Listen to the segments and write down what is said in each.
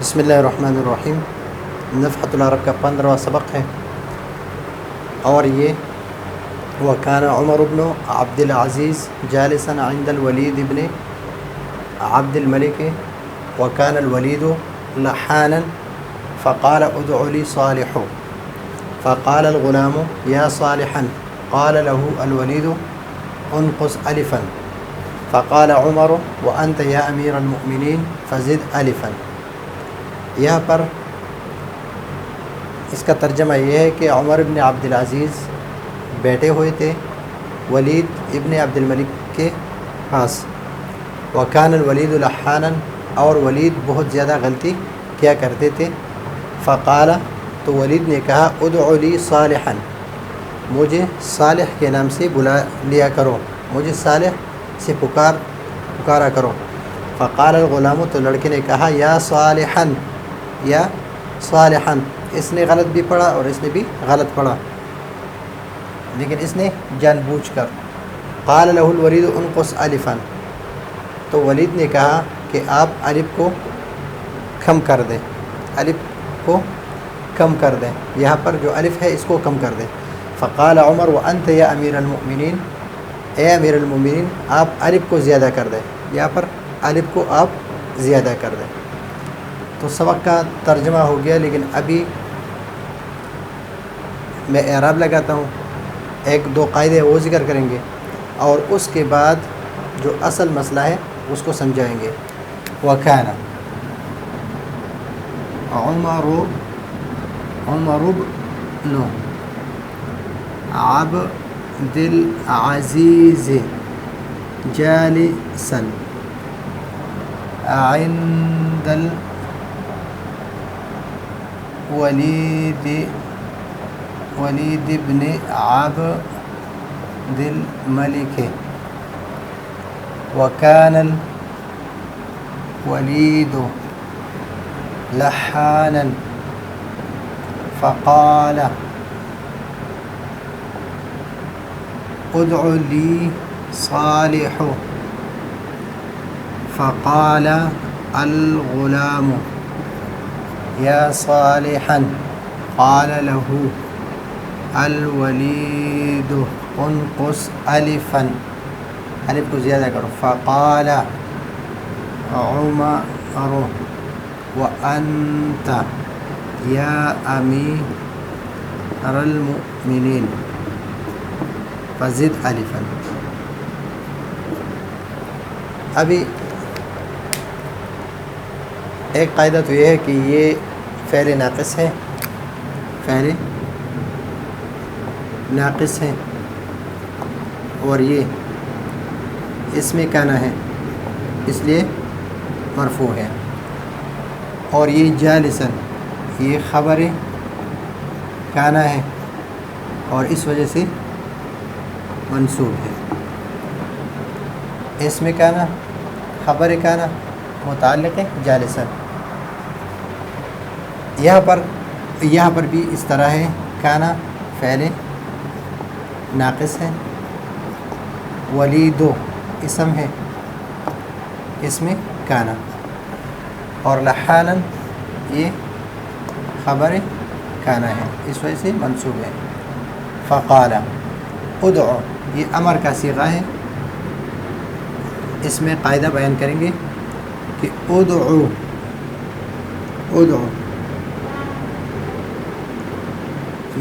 بسم اللہ الرحمن الرحیم۔ نفحۃ العرب کا 15واں سبق ہے، اور یہ وکان عمر بن عبد العزیز جالسا عند الولید بن عبد الملک وکان الولید لحانا فقال ادع لي صالح فقال الغلام یا صالحا قال له الولید انقص الفا فقال عمر وانت یا امیر المؤمنین فزد الفا۔ یہاں پر اس کا ترجمہ یہ ہے کہ عمر ابن عبد العزیز بیٹھے ہوئے تھے ولید ابن عبد الملک کے پاس، وکان الولید لحانا، اور ولید بہت زیادہ غلطی کیا کرتے تھے۔ فقال، تو ولید نے کہا ادع لی صالحا، مجھے صالح کے نام سے بلا لیا کرو، مجھے صالح سے پکارا کرو۔ فقال الغلام، تو لڑکے نے کہا یا صالحا، یا صالحا، اس نے غلط بھی پڑھا اور اس نے بھی غلط پڑھا، لیکن اس نے جان بوجھ کر۔ قال له الولید انقص الفا، تو ولید نے کہا کہ آپ الف کو کم کر دیں، الف کو کم کر دیں، یہاں پر جو الف ہے اس کو کم کر دیں۔ فقال عمر وانت یا امیر المؤمنین، اے امیر المؤمنین آپ الف کو زیادہ کر دیں، یہاں پر الف کو آپ زیادہ کر دیں۔ تو سبق کا ترجمہ ہو گیا، لیکن ابھی میں اعراب لگاتا ہوں، ایک دو قاعدے وہ ذکر کریں گے، اور اس کے بعد جو اصل مسئلہ ہے اس کو سمجھائیں گے۔ وکان عمر بن عبد العزیز جالسا عند ولید بن عبد الملک وکان الولید لحانا فقال ادع لی صالح فقال الغلام یا صالحا قال له الولید انقص الفا، الف کو زیادہ کرو۔ فقال عمر وانت یا امیر المؤمنین فزد الفا۔ ابھی ایک قاعدہ تو یہ ہے کہ یہ فعل ناقص ہے، فعل ناقص ہے، اور یہ اس میں کانا ہے اس لیے مرفوع ہے، اور یہ جالسن یہ خبر کانا ہے اور اس وجہ سے منصوب ہے۔ اس میں کانا خبر کانا متعلق ہے جالسن۔ یہاں پر بھی اس طرح ہے، کانا فعل ناقص ہے، ولیدو اسم ہے، اس میں کانا، اور لحانا یہ خبر کانا ہے، اس وجہ سے منصوب ہے۔ فقال ادعو یہ امر کا صیغہ ہے، اس میں قاعدہ بیان کریں گے کہ ادعو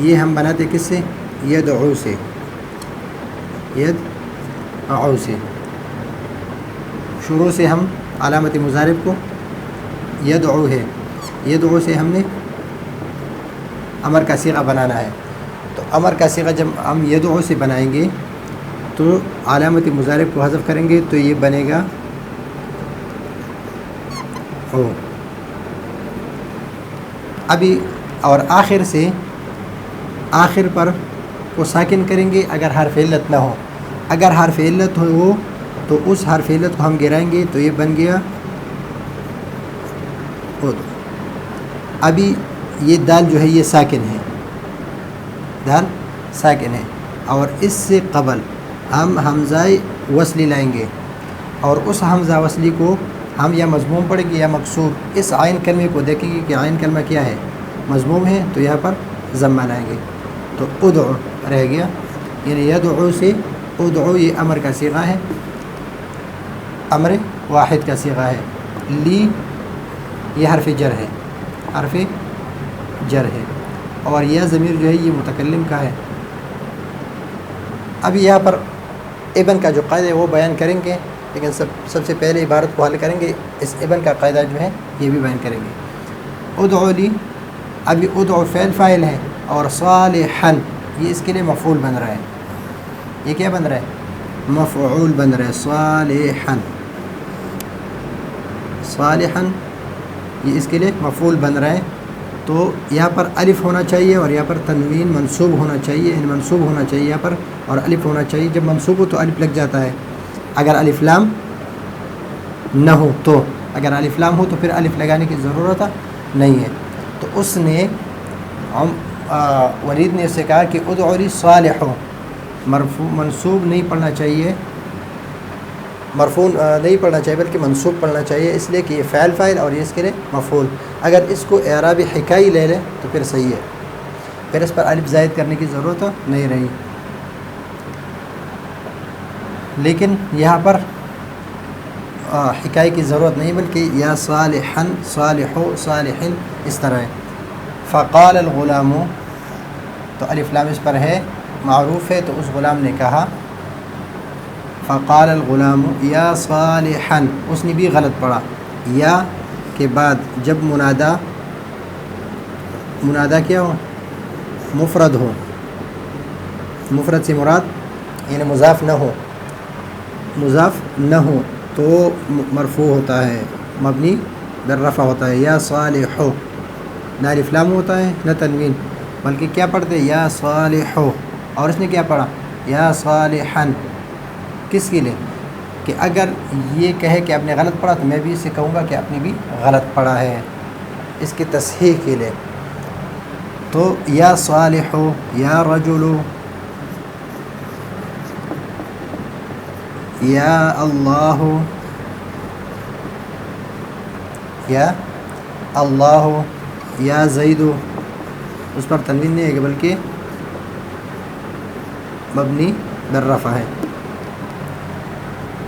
یہ ہم بناتے کس سے؟ یدعو سے، یدعو سے، شروع سے ہم علامت مضارب کو یدعو ہے، یدعو سے ہم نے امر کا صیغہ بنانا ہے، تو امر کا صیغہ جب ہم یدعو سے بنائیں گے تو علامت مضارب کو حذف کریں گے تو یہ بنے گا او۔ ابھی اور آخر سے آخر پر کو ساکن کریں گے اگر حرف علت نہ ہو، اگر حرف علت ہو تو اس حرف علت کو ہم گرائیں گے تو یہ بن گیا خود۔ ابھی یہ دال جو ہے یہ ساکن ہے، دال ساکن ہے، اور اس سے قبل ہم حمزہ وصلی لائیں گے، اور اس حمزہ وصلی کو ہم یا مضموم پڑھیں گے یا مکسور. اس عین کلمے کو دیکھیں گے کہ عین کلمہ کیا ہے, مضموم ہے, تو یہاں پر ضمہ لائیں گے. تو ادعو رہ گیا, یعنی یدعو سے ادعو یہ امر کا صیغہ ہے, امر واحد کا صیغہ ہے. لی یہ حرف جر ہے, حرف جر ہے, اور یہ ضمیر جو ہے یہ متکلم کا ہے. اب یہاں پر ابن کا جو قاعدہ ہے وہ بیان کریں گے, لیکن سب سے پہلے عبارت کو حل کریں گے. اس ابن کا قاعدہ جو ہے یہ بھی بیان کریں گے. ادعو لی, ابھی ادعو فعل فاعل ہے, اور صالحا یہ اس کے لیے مفعول بن رہا ہے. یہ کیا بن رہا ہے؟ مفعول بن رہا ہے. صالحا, صالحا یہ اس کے لیے مفعول بن رہا ہے. تو یہاں پر الف ہونا چاہیے اور یہاں پر تنوین منصوب ہونا چاہیے, یعنی منصوب ہونا چاہیے یہاں پر, اور الف ہونا چاہیے. جب منصوب ہو تو الف لگ جاتا ہے. اگر الف لام نہ ہو تو, اگر الف لام ہو تو پھر الف لگانے کی ضرورت نہیں ہے. تو اس نے ولید نے اسے کہا کہ ادعو لی صالح, مرفوع منصوب نہیں پڑھنا چاہیے, مرفوع نہیں پڑھنا چاہیے بلکہ منصوب پڑھنا چاہیے, اس لیے کہ یہ فعل فاعل اور یہ اس کے لیے مفعول. اگر اس کو اعراب حکائی لے لیں تو پھر صحیح ہے, پھر اس پر الف زائد کرنے کی ضرورت نہیں رہی. لیکن یہاں پر حکائی کی ضرورت نہیں, بلکہ یا صالحا, صالحو, صالحن اس طرح ہے. فقال الغلام, تو الف لام اس پر ہے, معروف ہے, تو اس غلام نے کہا فقال الغلام یا صالحا, اس نے بھی غلط پڑھا. یا کے بعد جب منادہ کیا ہو, مفرد ہو, مفرد سے مراد یعنی مضاف نہ ہو, مضاف نہ ہو تو مرفوع ہوتا ہے, مبنی بالرفع ہوتا ہے. یا صالحو, نہ الف لام ہوتا ہے نہ تنوین, بلکہ کیا پڑھتے ہیں یا صالحو. اور اس نے کیا پڑھا یا صالحا, کس کے لیے؟ کہ اگر یہ کہے کہ آپ نے غلط پڑھا تو میں بھی اسے کہوں گا کہ آپ نے بھی غلط پڑھا ہے, اس کی تصحیح کے لیے. تو یا صالحو, یا رجلو, یا اللہ, یا اللہ, یا زیدو, اس پر تنوین نہیں ہے بلکہ مبنی بالرفع ہے.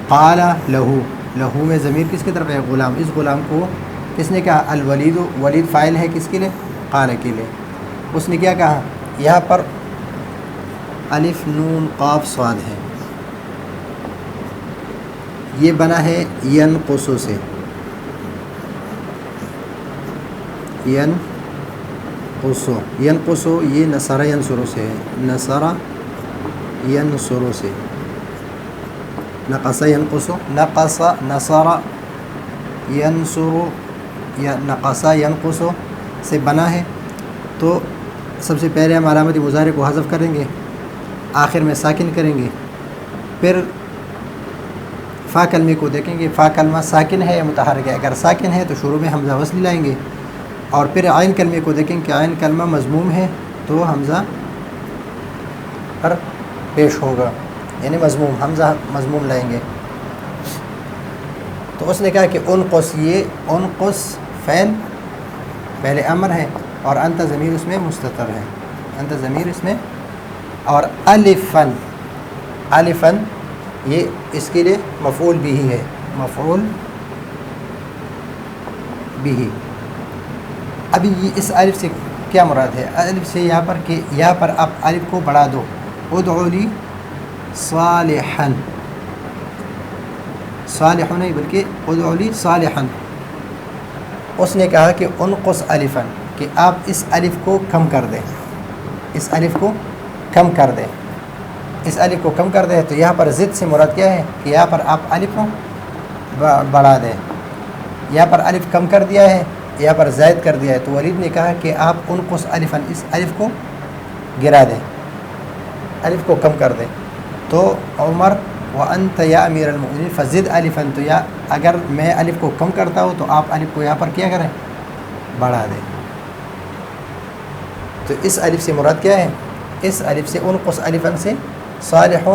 قال لہو, لہو میں ضمیر کس کی طرف ہے؟ غلام. اس غلام کو کس نے کہا؟ الولید, ولید فاعل ہے کس کے لیے؟ قال کے لیے. اس نے کیا کہا؟ یہاں پر الف نون قاف صاد ہے, یہ بنا ہے ینقصو سے, ینقصو, ینقصو یہ نصر ینصرو سے ہے, نصر ینصرو سے, نقص ینقص, نقص نصر ینصر, یا نقص ینقص سے بنا ہے. تو سب سے پہلے ہم علامت مضارع کو حذف کریں گے, آخر میں ساکن کریں گے. پھر فا کلمے کو دیکھیں گے, فا کلمہ ساکن ہے یا متحرک ہے. اگر ساکن ہے تو شروع میں حمزہ وصل لائیں گے. اور پھر عین کلمے کو دیکھیں کہ عین کلمہ مضموم ہے تو حمزہ پر پیش ہوگا, یعنی مضموم, حمزہ مضموم لائیں گے. تو اس نے کہا کہ انقص, یہ انقص فعل پہلے امر ہے, اور انت ضمیر اس میں مستتر ہے, انت ضمیر اس میں. اور الفن, الفن یہ اس کے لیے مفعول بھی ہے, مفعول بھی. ابھی اس الف سے کیا مراد ہے؟ الف سے یہاں پر کہ یہاں پر آپ الف کو بڑھا دو, ادعو لی صالحا, صالح نہیں بلکہ ادعو لی صالحا. اس نے کہا کہ انقص الفا, کہ آپ اس الف کو کم کر دیں, اس الف کو کم کر دیں, اس الف کو کم کر دیں. تو یہاں پر ضد سے مراد کیا ہے؟ کہ یہاں پر آپ الف کو بڑھا دیں, یہاں پر الف کم کر دیا ہے, یہاں پر زائد کر دیا ہے. تو ولید نے کہا کہ آپ انقص الفا, اس الف کو گرا دیں, الف کو کم کر دیں. تو عمر وانت یا امیر المؤمنین فزد الفا, تو یا اگر میں الف کو کم کرتا ہوں تو آپ الف کو یہاں پر کیا کریں؟ بڑھا دیں. تو اس الف سے مراد کیا ہے؟ اس الف سے انقص الفا سے صالح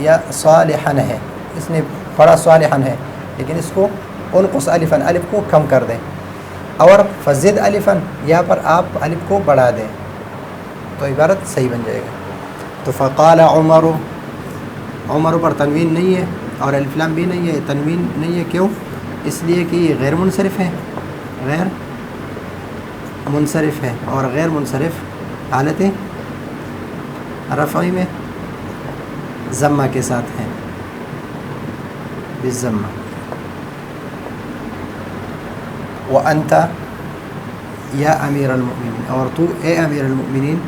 یا صالحن ہے, اس نے بڑا صالحاً ہے، لیکن اس کو انقص الفاً، الف کو کم کر دیں، اور فزد الفاً، یہاں پر آپ الف کو بڑھا دیں تو عبارت صحیح بن جائے گا۔ تو فقال عمر، عمر پر تنوین نہیں ہے اور الف لام بھی نہیں ہے، تنوین نہیں ہے، کیوں؟ اس لیے کہ یہ غیر منصرف ہے، غیر منصرف ہے، اور غیر منصرف حالت رفعی میں ضمہ کے ساتھ ہیں، بالضمہ۔ وانت یا امیر المؤمنین، اور تو اے امیر المؤمنین،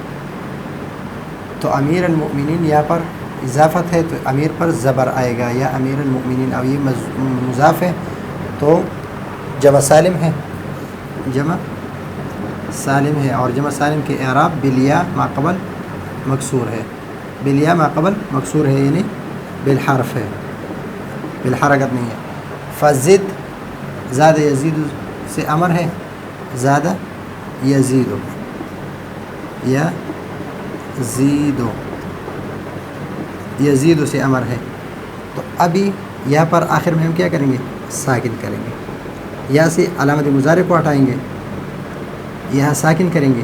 تو امیر المؤمنین یہاں پر اضافت ہے تو امیر پر زبر آئے گا، یا امیر المؤمنین، اب یہ مضاف ہے تو جمع سالم ہے، جمع سالم ہے، اور جمع سالم کے اعراب بالیا ما قبل مکسور ہے، بالیا ما قبل مکسور ہے، یعنی بالحرف ہے، بالحرکت نہیں ہے۔ فزد، زاد یزید سے امر ہے، زادہ یزید، یا زیدو، یزید سے امر ہے، تو ابھی یہاں پر آخر میں ہم کیا کریں گے؟ ساکن کریں گے، یا سے علامت مضارع کو ہٹائیں گے، یہاں ساکن کریں گے،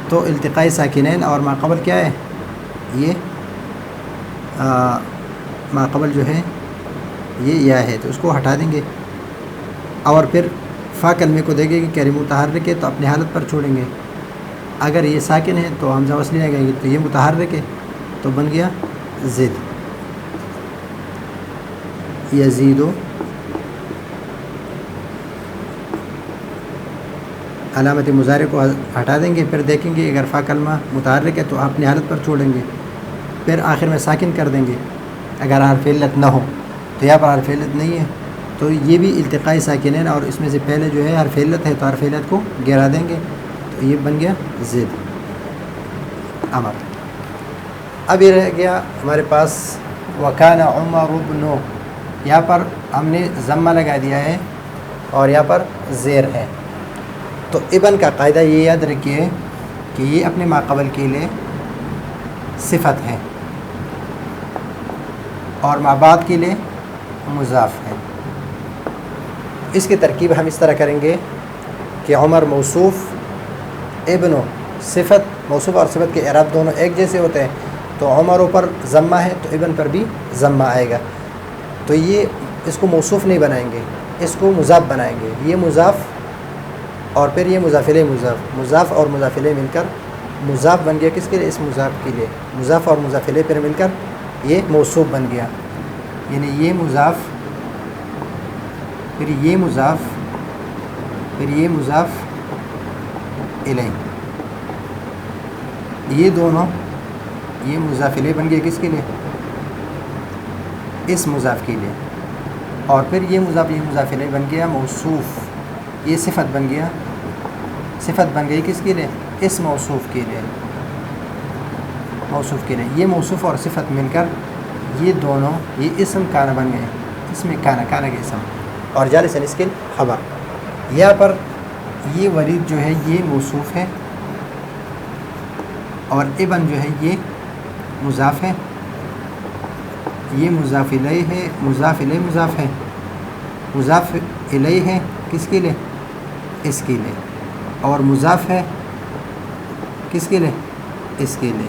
تو التقاء ساکنین اور ما قبل کیا ہے؟ یہ ما قبل جو ہے یہ یا ہے، تو اس کو ہٹا دیں گے، اور پھر فا کلمے کو دیکھیں گے کہ متحرک ہے تو اپنی حالت پر چھوڑیں گے، اگر یہ ساکن ہے تو حمزہ وصلی لگائیں گے، تو یہ متحرک ہے تو بن گیا زد، یزیدو، علامت مضارع کو ہٹا دیں گے، پھر دیکھیں گے اگر فا کلمہ متحرک ہے تو اپنی حالت پر چھوڑیں گے، پھر آخر میں ساکن کر دیں گے، اگر حرف علت نہ ہو، تو یہاں پر حرف علت نہیں ہے تو یہ بھی التقاء ساکنین، اور اس میں سے پہلے جو ہے حرف علت ہے تو حرف علت کو گرا دیں گے، تو یہ بن گیا زد، امر۔ اب یہ رہ گیا ہمارے پاس وکان عمر بن، یہاں پر ہم نے ضمہ لگا دیا ہے اور یہاں پر زیر ہے، تو ابن کا قاعدہ یہ یاد رکھیے کہ یہ اپنے ما قبل کے لیے صفت ہے اور ما بعد کے لیے مضاف ہے۔ اس کی ترکیب ہم اس طرح کریں گے کہ عمر موصوف، ابن صفت، موصوف اور صفت کے اعراب دونوں ایک جیسے ہوتے ہیں، تو عمر پر ضمہ ہے تو ابن پر بھی ضمہ آئے گا، تو یہ اس کو موصوف نہیں بنائیں گے، اس کو مضاف بنائیں گے، یہ مضاف اور پھر یہ مضاف الیہ، مضاف اور مضاف الیہ مل کر مضاف بن گیا، کس کے لیے؟ اس مضاف کے لیے، مضاف اور مضاف الیہ پھر مل کر یہ موصوف بن گیا، یعنی یہ مضاف، پھر یہ مضاف، پھر یہ مضاف الیہ، یہ دونوں، یہ مضاف الیہ بن گیا کس کے لیے؟ اس مضاف کے لیے، اور پھر یہ مضاف الیہ بن گیا موصوف، یہ صفت بن گیا، صفت بن گئی کس کے لیے؟ اس موصوف کے لیے، موصوف کے لیے، یہ موصوف اور صفت مل کر یہ دونوں، یہ اسم کانا بن گئے، اس میں کانا کا اسم اور جالس اس کے خبر۔ یہاں پر یہ ولید جو ہے یہ موصوف ہے اور ابن جو ہے یہ مضاف ہے، یہ مضاف الیہ ہے، مضاف الیہ مضاف ہے، مضاف الیہ ہے کس کے لیے؟ اس کے لیے، اور مضاف ہے کس کے لیے؟ اس کے لیے،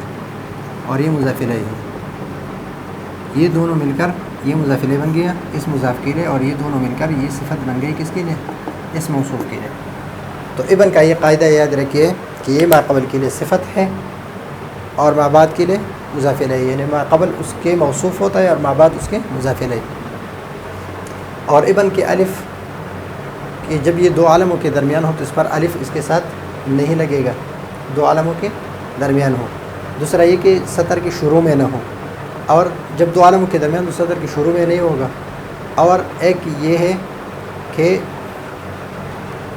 اور یہ مضاف الیہ ہے، یہ دونوں مل کر یہ مضاف الیہ بن گیا اس مضاف کے لیے، اور یہ دونوں مل کر یہ صفت بن گئی کس کے لیے؟ اس موصوف کے لیے۔ تو ابن کا یہ قاعدہ یاد رکھیے کہ یہ ما قبل کے لیے صفت ہے اور ما بعد کے لیے مضاف الیہ، یعنی ما قبل اس کے موصوف ہوتا ہے اور ما بعد اس کے مضاف الیہ۔ اور ابن کے الف کہ جب یہ دو عالموں کے درمیان ہو تو اس پر الف اس کے ساتھ نہیں لگے گا، دو عالموں کے درمیان ہو، دوسرا یہ کہ سطر کے شروع میں نہ ہو، اور جب دو عالموں کے درمیان تو سطر کے شروع میں نہیں ہوگا، اور ایک یہ ہے کہ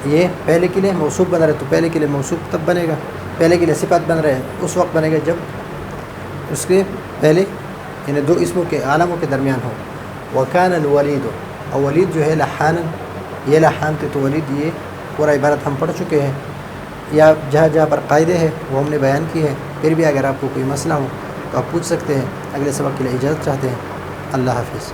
یہ پہلے کے لیے موصوف بن رہا ہے تو پہلے کے لیے موصوف تب بنے گا، پہلے کے لیے صفت بن رہے ہیں اس وقت بنے گا جب اس کے پہلے یعنی دو اسموں کے عالموں کے درمیان ہو۔ وکان الولید، اور ولید جو ہے لحانا، یہ لحان تھے تو ولید، یہ پورا عبارت ہم پڑھ چکے ہیں، یا جہاں جہاں پر قاعدے ہے وہ ہم نے بیان کی ہے، پھر بھی اگر آپ کو کوئی مسئلہ ہو تو آپ پوچھ سکتے ہیں. اگلے سبق کے لیے اجازت چاہتے ہیں. اللہ حافظ.